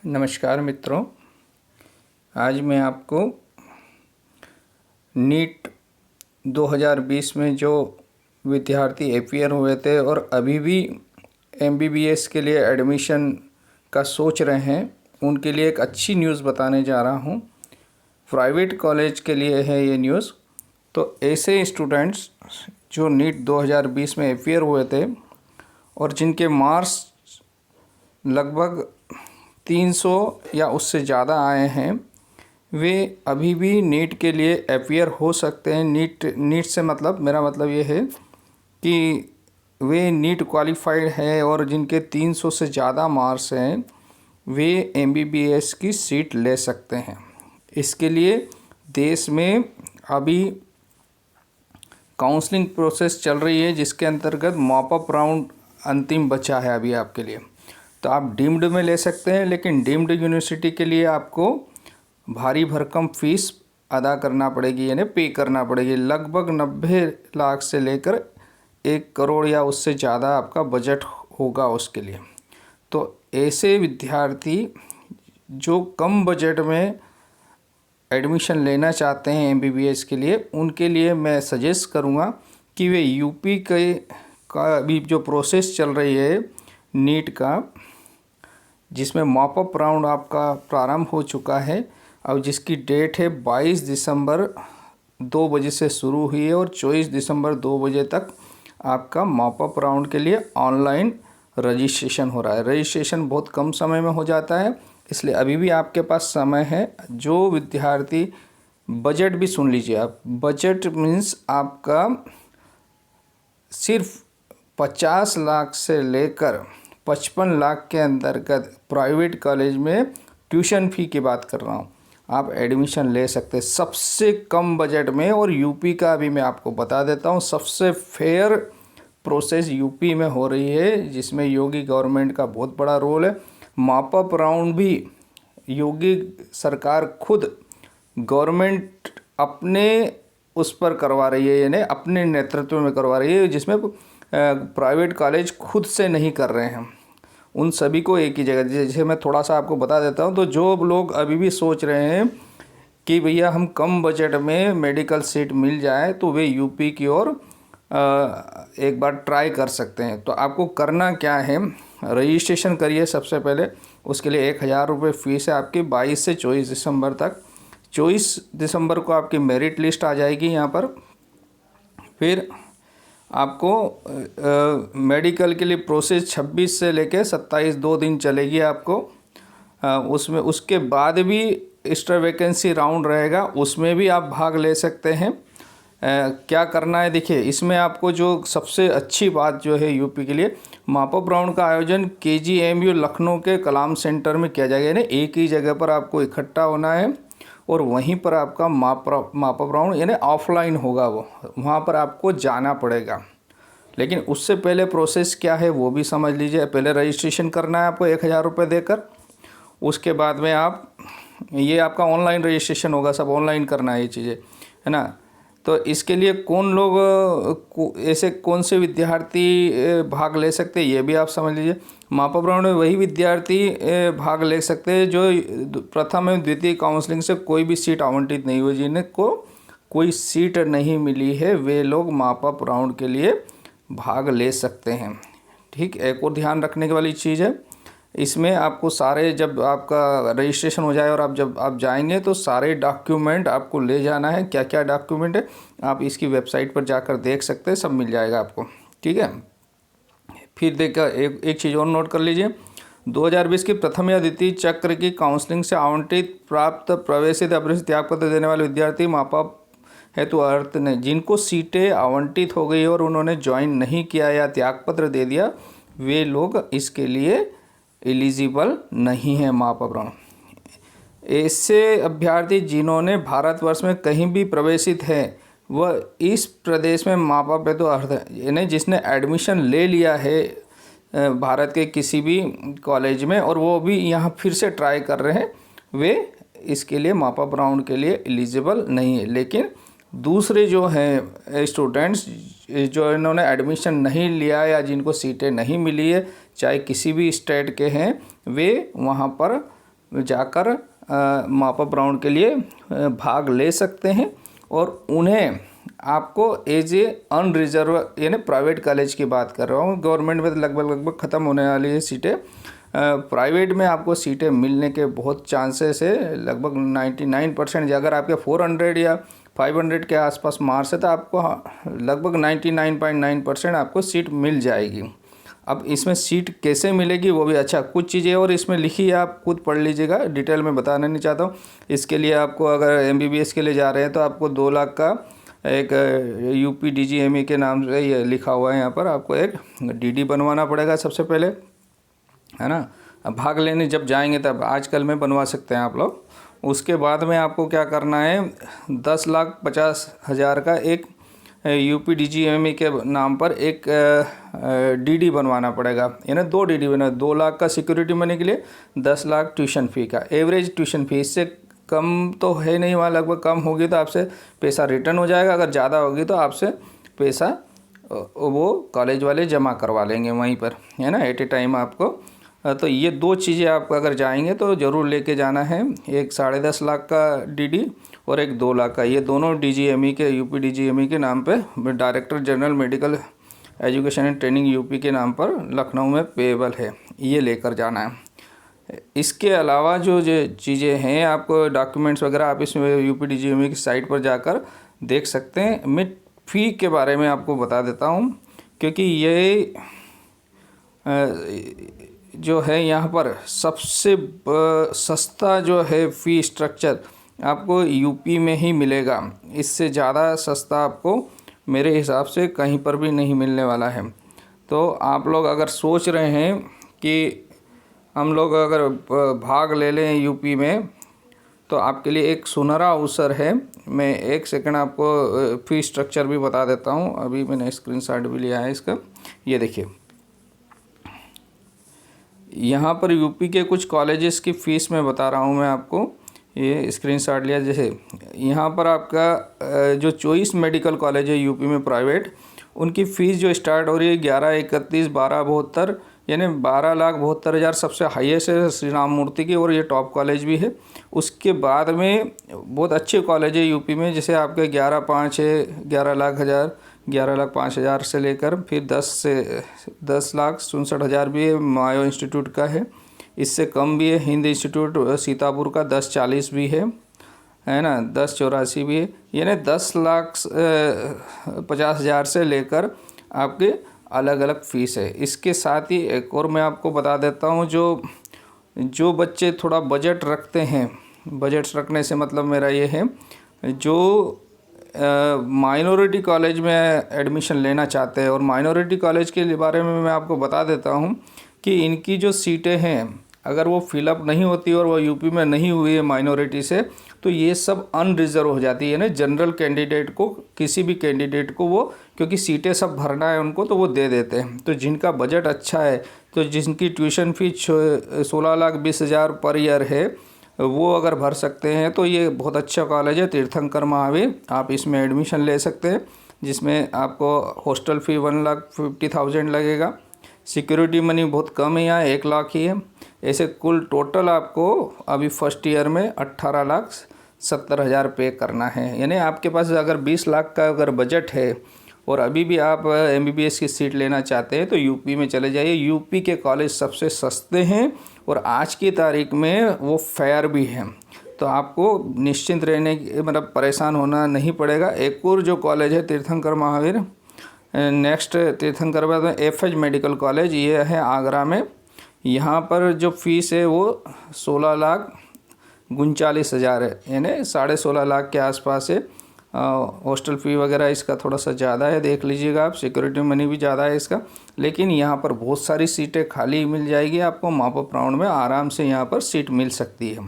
नमस्कार मित्रों, आज मैं आपको नीट 2020 में जो विद्यार्थी अपीयर हुए थे और अभी भी एमबीबीएस के लिए एडमिशन का सोच रहे हैं, उनके लिए एक अच्छी न्यूज़ बताने जा रहा हूं। प्राइवेट कॉलेज के लिए है ये न्यूज़। तो ऐसे स्टूडेंट्स जो नीट 2020 में अपीयर हुए थे और जिनके मार्क्स लगभग 300 या उससे ज़्यादा आए हैं, वे अभी भी नीट के लिए अपीयर हो सकते हैं। नीट से मतलब मेरा मतलब ये है कि वे नीट क्वालिफाइड है और जिनके 300 से ज़्यादा मार्क्स हैं वे एमबीबीएस की सीट ले सकते हैं। इसके लिए देश में अभी काउंसलिंग प्रोसेस चल रही है, जिसके अंतर्गत मॉप अप राउंड अंतिम बचा है अभी आपके लिए। तो आप डीम्ड में ले सकते हैं, लेकिन डीम्ड यूनिवर्सिटी के लिए आपको भारी भरकम फीस अदा करना पड़ेगी, यानी पे करना पड़ेगी। लगभग 90 लाख से लेकर 1 करोड़ या उससे ज़्यादा आपका बजट होगा उसके लिए। तो ऐसे विद्यार्थी जो कम बजट में एडमिशन लेना चाहते हैं एमबीबीएस के लिए, उनके लिए मैं सजेस्ट करूँगा कि वे यूपी का अभी जो प्रोसेस चल रही है नीट का, जिसमें मॉप अप राउंड आपका प्रारंभ हो चुका है। अब जिसकी डेट है 22 दिसंबर 2 बजे से शुरू हुई है और 24 दिसंबर 2 बजे तक आपका मॉप अप राउंड के लिए ऑनलाइन रजिस्ट्रेशन हो रहा है। रजिस्ट्रेशन बहुत कम समय में हो जाता है, इसलिए अभी भी आपके पास समय है। जो विद्यार्थी बजट भी सुन लीजिए आप, बजट मीन्स आपका सिर्फ 50 लाख से लेकर 55 लाख के अंतर्गत प्राइवेट कॉलेज में ट्यूशन फ़ी की बात कर रहा हूँ, आप एडमिशन ले सकते हैं सबसे कम बजट में। और यूपी का अभी मैं आपको बता देता हूँ, सबसे फेयर प्रोसेस यूपी में हो रही है, जिसमें योगी गवर्नमेंट का बहुत बड़ा रोल है। मॉप अप राउंड भी योगी सरकार खुद गवर्नमेंट अपने उस पर करवा रही है, यानी अपने नेतृत्व में करवा रही है, जिसमें प्राइवेट कॉलेज खुद से नहीं कर रहे हैं। उन सभी को एक ही जगह, जैसे मैं थोड़ा सा आपको बता देता हूँ। तो जो लोग अभी भी सोच रहे हैं कि भैया हम कम बजट में मेडिकल सीट मिल जाए, तो वे यूपी की ओर एक बार ट्राई कर सकते हैं। तो आपको करना क्या है, रजिस्ट्रेशन करिए सबसे पहले। उसके लिए 1000 रुपये फ़ीस है आपकी 22 से 24 दिसंबर तक। 24 दिसंबर को आपकी मेरिट लिस्ट आ जाएगी यहाँ पर। फिर आपको मेडिकल के लिए प्रोसेस 26 से लेकर 27 2 दिन चलेगी आपको। उसमें उसके बाद भी एक्स्ट्रा वैकेंसी राउंड रहेगा, उसमें भी आप भाग ले सकते हैं। क्या करना है देखिए, इसमें आपको जो सबसे अच्छी बात जो है यूपी के लिए, मॉप अप राउंड का आयोजन केजीएमयू लखनऊ के कलाम सेंटर में किया जाएगा। यानी एक ही जगह पर आपको इकट्ठा होना है और वहीं पर आपका मॉप अप राउंड यानी ऑफलाइन होगा, वो वहाँ पर आपको जाना पड़ेगा। लेकिन उससे पहले प्रोसेस क्या है वो भी समझ लीजिए। पहले रजिस्ट्रेशन करना है आपको 1000 रुपये देकर। उसके बाद में आप, ये आपका ऑनलाइन रजिस्ट्रेशन होगा, सब ऑनलाइन करना है ये चीज़ें, है ना। तो इसके लिए कौन लोग, ऐसे कौन से विद्यार्थी भाग ले सकते हैं ये भी आप समझ लीजिए। मॉप अप राउंड में वही विद्यार्थी भाग ले सकते हैं जो प्रथम एवं द्वितीय काउंसलिंग से कोई भी सीट आवंटित नहीं हुई, जिन्हें को कोई सीट नहीं मिली है, वे लोग मॉप अप राउंड के लिए भाग ले सकते हैं। ठीक, एक और ध्यान रखने वाली चीज़ है, इसमें आपको सारे, जब आपका रजिस्ट्रेशन हो जाए और आप जाएंगे तो सारे डॉक्यूमेंट आपको ले जाना है। क्या क्या डॉक्यूमेंट है आप इसकी वेबसाइट पर जाकर देख सकते हैं, सब मिल जाएगा आपको। ठीक है, फिर देखकर एक चीज़ और नोट कर लीजिए। 2020 की प्रथम या द्वितीय चक्र की काउंसलिंग से आवंटित प्राप्त प्रवेशित अपरिचित त्याग पत्र देने वाले विद्यार्थी मॉप अप हेतु अर्थ नहीं, जिनको सीटें आवंटित हो गई और उन्होंने ज्वाइन नहीं किया या त्यागपत्र दे दिया, वे लोग इसके लिए एलिजिबल नहीं है मॉप अप राउंड। ऐसे अभ्यर्थी जिन्होंने भारतवर्ष में कहीं भी प्रवेशित है, वह इस प्रदेश में मॉप अप हेतु अर्थ, यानी जिसने एडमिशन ले लिया है भारत के किसी भी कॉलेज में और वो भी यहाँ फिर से ट्राई कर रहे हैं, वे इसके लिए मॉप अप राउंड के लिए एलिजिबल नहीं है। लेकिन दूसरे जो हैं स्टूडेंट्स जो इन्होंने एडमिशन नहीं लिया या जिनको सीटें नहीं मिली है, चाहे किसी भी स्टेट के हैं, वे वहाँ पर जाकर मॉप अप राउंड के लिए भाग ले सकते हैं और उन्हें आपको एज ए अनरिजर्व यानी प्राइवेट कॉलेज की बात कर रहा हूँ। गवर्नमेंट में तो लगभग ख़त्म होने वाली है सीटें। प्राइवेट में आपको सीटें मिलने के बहुत चांसेस है, लगभग 99%। अगर आपके 400 या 500 के आसपास मार्क्स है तो आपको लगभग 99.9% आपको सीट मिल जाएगी। अब इसमें सीट कैसे मिलेगी वो भी अच्छा कुछ चीज़ें और इसमें लिखी है, आप खुद पढ़ लीजिएगा, डिटेल में बताना नहीं चाहता हूँ। इसके लिए आपको अगर MBBS के लिए जा रहे हैं तो आपको 2 लाख का एक UPDGME के नाम से ये लिखा हुआ है यहाँ पर, आपको एक DD बनवाना पड़ेगा सबसे पहले, है ना। अब भाग लेने जब जाएंगे तब आजकल में बनवा सकते हैं आप लोग। उसके बाद में आपको क्या करना है, 10,50,000 का एक UPDGME के नाम पर एक DD बनवाना पड़ेगा, यानी 2 DD बना, 2 लाख का सिक्योरिटी मनी के लिए, 10 लाख ट्यूशन फ़ी का। एवरेज ट्यूशन फ़ी इससे कम तो है नहीं, वहाँ लगभग कम होगी तो आपसे पैसा रिटर्न हो जाएगा, अगर ज़्यादा होगी तो आपसे पैसा वो कॉलेज वाले जमा करवा लेंगे वहीं पर, है ना, एट ए टाइम आपको। तो ये 2 चीज़ें आप अगर जाएंगे तो ज़रूर लेके जाना है, एक 10.5 लाख का DD और एक 2 लाख का। ये दोनों DGME के UPDGME के नाम पे director general medical education and training UP के नाम पर लखनऊ में पेएबल है, ये लेकर जाना है। इसके अलावा जो चीज़ें हैं आपको डॉक्यूमेंट्स वगैरह आप इसमें UPDGME की साइट पर जाकर देख सकते हैं। मैं फ़ी के बारे में आपको बता देता हूँ, क्योंकि ये जो है यहाँ पर सबसे सस्ता जो है फ़ी स्ट्रक्चर आपको UP में ही मिलेगा। इससे ज़्यादा सस्ता आपको मेरे हिसाब से कहीं पर भी नहीं मिलने वाला है। तो आप लोग अगर सोच रहे हैं कि हम लोग अगर भाग ले लें UP में तो आपके लिए एक सुनहरा अवसर है। मैं एक सेकंड आपको फ़ी स्ट्रक्चर भी बता देता हूँ, अभी मैंने स्क्रीनशॉट भी लिया है इसका। ये देखिए, यहाँ पर UP के कुछ कॉलेजेस की फ़ीस मैं बता रहा हूँ मैं आपको, ये स्क्रीनशॉट लिया। जैसे यहाँ पर आपका जो चॉइस मेडिकल कॉलेज है UP में प्राइवेट, उनकी फ़ीस जो स्टार्ट हो रही है 11,31,12,72, यानी 12,72,000 सबसे हाईएस्ट है श्री राम मूर्ति की, और ये टॉप कॉलेज भी है। उसके बाद में बहुत अच्छे कॉलेज है UP में, जैसे आपके 11,5 है, 11,05,000 से लेकर फिर 10,67,000 भी है, मायो इंस्टीट्यूट का है। इससे कम भी है हिंद इंस्टीट्यूट सीतापुर का, 10,40 भी है ना, 10,84 भी है। यानी 10,50,000 से लेकर आपके अलग अलग फ़ीस है। इसके साथ ही एक और मैं आपको बता देता हूँ, जो बच्चे थोड़ा बजट रखते हैं, बजट रखने से मतलब मेरा ये है, जो माइनॉरिटी कॉलेज में एडमिशन लेना चाहते हैं, और माइनॉरिटी कॉलेज के बारे में मैं आपको बता देता हूँ कि इनकी जो सीटें हैं अगर वो फिलअप नहीं होती और वो UP में नहीं हुई है माइनॉरिटी से, तो ये सब अनरिजर्व हो जाती है ना। जनरल कैंडिडेट को, किसी भी कैंडिडेट को वो, क्योंकि सीटें सब भरना है उनको, तो वो दे देते हैं। तो जिनका बजट अच्छा है, तो जिनकी ट्यूशन फ़ी 16,20,000 पर ईयर है, वो अगर भर सकते हैं तो ये बहुत अच्छा कॉलेज है तीर्थंकर महावीर। आप इसमें एडमिशन ले सकते हैं, जिसमें आपको हॉस्टल फ़ी 1,50,000 लगेगा। सिक्योरिटी मनी बहुत कम है, यहाँ 1 लाख ही है। ऐसे कुल टोटल आपको अभी फर्स्ट ईयर में 18,70,000 पे करना है। यानी आपके पास अगर 20 लाख का अगर बजट है और अभी भी आप MBBS की सीट लेना चाहते हैं तो UP में चले जाइए। UP के कॉलेज सबसे सस्ते हैं और आज की तारीख में वो फेयर भी हैं, तो आपको निश्चिंत रहने मतलब परेशान होना नहीं पड़ेगा। एक और जो कॉलेज है तीर्थंकर महावीर, नेक्स्ट तीर्थंकर बाद में FH मेडिकल कॉलेज, ये है आगरा में। यहाँ पर जो फ़ीस है वो 16,39,000 है, यानी 16.5 लाख के आसपास है। हॉस्टल फ़ी वगैरह इसका थोड़ा सा ज़्यादा है, देख लीजिएगा आप, सिक्योरिटी मनी भी ज़्यादा है इसका। लेकिन यहाँ पर बहुत सारी सीटें खाली मिल जाएगी आपको, मॉप अप राउंड में आराम से यहाँ पर सीट मिल सकती है।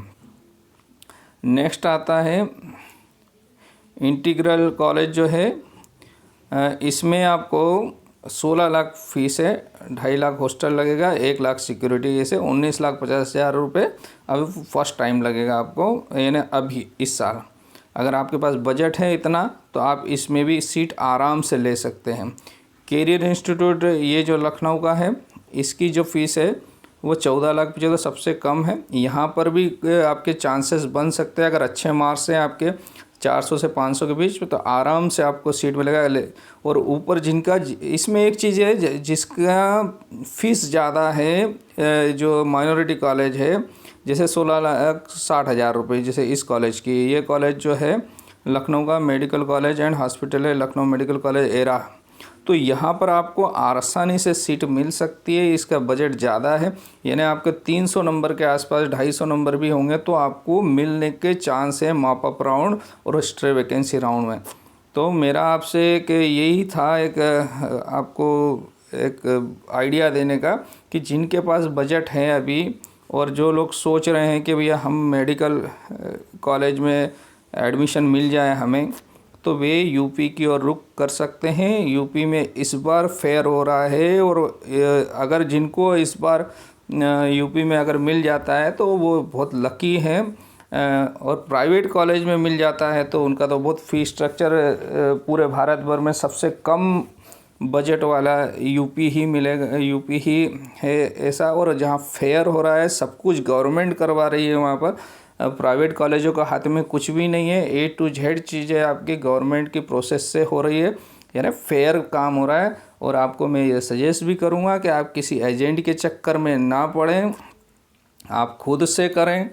नेक्स्ट आता है इंटीग्रल कॉलेज जो है, इसमें आपको 16 लाख फ़ीस है, 2.5 लाख हॉस्टल लगेगा, 1 लाख सिक्योरिटी, जैसे 19,50,000 रुपये अभी फर्स्ट टाइम लगेगा आपको, यानी अभी इस साल। अगर आपके पास बजट है इतना तो आप इसमें भी सीट आराम से ले सकते हैं। कैरियर इंस्टीट्यूट ये जो लखनऊ का है, इसकी जो फ़ीस है वो 14,75,000 सबसे कम है। यहाँ पर भी आपके चांसेस बन सकते हैं, अगर अच्छे मार्क्स हैं आपके 400 से 500 के बीच में, तो आराम से आपको सीट मिलेगा। और ऊपर जिनका, इसमें एक चीज़ है जिसका फ़ीस ज़्यादा है, जो माइनॉरिटी कॉलेज है, जैसे 16,60,000 रुपये जैसे इस कॉलेज की, ये कॉलेज जो है लखनऊ का मेडिकल कॉलेज एंड हॉस्पिटल है, लखनऊ मेडिकल कॉलेज एरा। तो यहाँ पर आपको आसानी से सीट मिल सकती है। इसका बजट ज़्यादा है, यानी आपके 300 नंबर के आसपास 250 नंबर भी होंगे तो आपको मिलने के चांस है मॉप अप राउंड और स्ट्रे वैकेंसी राउंड में। तो मेरा आपसे एक यही था, एक आपको एक आइडिया देने का कि जिनके पास बजट है अभी, और जो लोग सोच रहे हैं कि भैया हम मेडिकल कॉलेज में एडमिशन मिल जाए हमें, तो वे यूपी की ओर रुख कर सकते हैं। यूपी में इस बार फेयर हो रहा है, और अगर जिनको इस बार यूपी में अगर मिल जाता है तो वो बहुत लकी हैं। और प्राइवेट कॉलेज में मिल जाता है तो उनका तो बहुत फ़ी स्ट्रक्चर पूरे भारत भर में सबसे कम बजट वाला यूपी ही मिलेगा, यूपी ही है ऐसा। और जहाँ फेयर हो रहा है, सब कुछ गवर्नमेंट करवा रही है, वहाँ पर प्राइवेट कॉलेजों का हाथ में कुछ भी नहीं है। A to Z चीज़ें आपकी गवर्नमेंट की प्रोसेस से हो रही है, यानी फेयर काम हो रहा है। और आपको मैं ये सजेस्ट भी करूँगा कि आप किसी एजेंट के चक्कर में ना पड़ें, आप खुद से करें।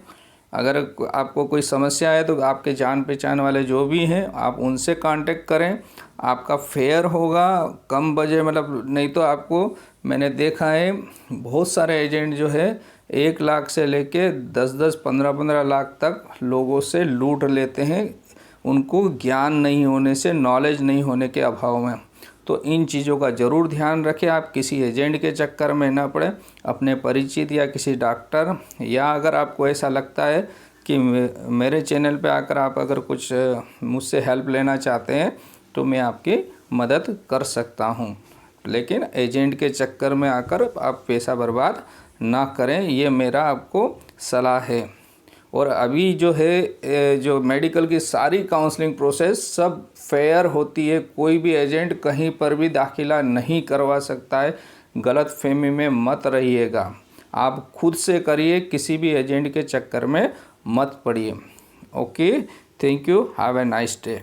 अगर आपको कोई समस्या है तो आपके जान पहचान वाले जो भी हैं आप उनसे कांटेक्ट करें, आपका फेयर होगा। कम बजट मतलब, नहीं तो आपको, मैंने देखा है बहुत सारे एजेंट जो है 1 लाख से लेके 10-10, 15-15 लाख तक लोगों से लूट लेते हैं, उनको ज्ञान नहीं होने से, नॉलेज नहीं होने के अभाव में। तो इन चीज़ों का ज़रूर ध्यान रखें, आप किसी एजेंट के चक्कर में ना पड़े। अपने परिचित या किसी डॉक्टर, या अगर आपको ऐसा लगता है कि मेरे चैनल पे आकर आप अगर कुछ मुझसे हेल्प लेना चाहते हैं तो मैं आपकी मदद कर सकता हूं। लेकिन एजेंट के चक्कर में आकर आप पैसा बर्बाद ना करें, ये मेरा आपको सलाह है। और अभी जो है, जो मेडिकल की सारी काउंसलिंग प्रोसेस सब फेयर होती है, कोई भी एजेंट कहीं पर भी दाखिला नहीं करवा सकता है। गलत फहमी में मत रहिएगा, आप खुद से करिए, किसी भी एजेंट के चक्कर में मत पड़िए। Okay, thank you, have a nice day.